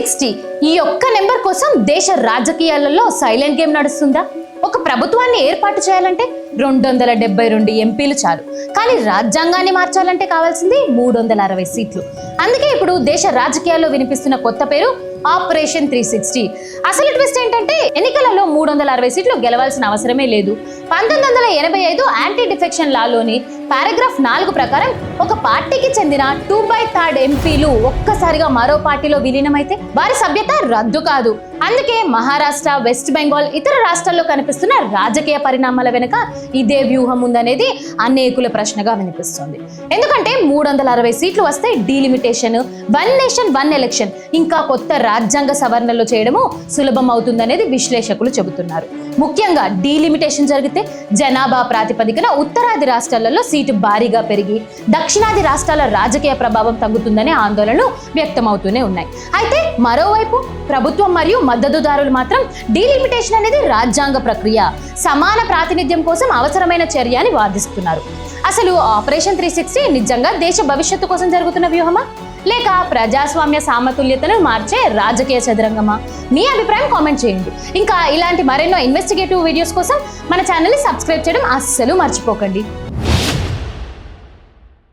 360 ఈ ఒక్క నెంబర్ కోసం దేశ రాజకీయాలలో సైలెంట్ గేమ్ నడుస్తుందా? ఒక ప్రభుత్వాన్ని ఏర్పాటు చేయాలంటే 272 ఎంపీలు చాలు, కానీ రాజ్యాంగాన్ని మార్చాలంటే కావాల్సింది 360 సీట్లు. అందుకే ఇప్పుడు దేశ రాజకీయాల్లో వినిపిస్తున్న కొత్త పేరు ఆపరేషన్ 360. అసలు ట్విస్ట్ ఏంటంటే ఎన్నికలలో 360 సీట్లు గెలవాల్సిన అవసరమే లేదు. 1985 యాంటీ డిఫెక్షన్ లాలోని పారాగ్రాఫ్ 4 ప్రకారం ఒక పార్టీకి చెందిన 2/3 ఎంపీలు ఒక్కసారిగా మరో పార్టీలో విలీనమైతే వారి సభ్యత రద్దు కాదు. అందుకే మహారాష్ట్ర, వెస్ట్ బెంగాల్, ఇతర రాష్ట్రాల్లో కనిపిస్తున్న రాజకీయ పరిణామాల వెనుక ఇదే వ్యూహం ఉందనేది అనేకుల ప్రశ్నగా వినిపిస్తుంది. ఎందుకంటే 360 సీట్లు వస్తే డీలిమిటేషన్, 1 నేషన్ 1 ఎలక్షన్, ఇంకా కొత్త రాజ్యాంగ సవరణలు చేయడము సులభం అవుతుందనేది విశ్లేషకులు చెబుతున్నారు. ముఖ్యంగా డీలిమిటేషన్ జరిగితే జనాభా ప్రాతిపదికన ఉత్తరాది రాష్ట్రాలలో సీటు భారీగా పెరిగి దక్షిణాది రాష్ట్రాల రాజకీయ ప్రభావం తగ్గుతుందనే ఆందోళనలు వ్యక్తమవుతూనే ఉన్నాయి. అయితే మరోవైపు ప్రభుత్వం మరియు మద్దతుదారులు మాత్రం డీలిమిటేషన్ అనేది రాజ్యాంగ ప్రక్రియ, సమాన ప్రాతినిధ్యం కోసం అవసరమైన చర్య అని వాదిస్తున్నారు. అసలు ఆపరేషన్ 360 నిజంగా దేశ భవిష్యత్తు కోసం జరుగుతున్న వ్యూహమా, లేక ప్రజాస్వామ్య సమతుల్యతను మార్చే రాజకీయ చదరంగమా? మీ అభిప్రాయం కామెంట్ చేయండి. ఇంకా ఇలాంటి మరెన్నో ఇన్వెస్టిగేటివ్ వీడియోస్ కోసం మన ఛానల్ని సబ్స్క్రైబ్ చేయడం అస్సలు మర్చిపోకండి.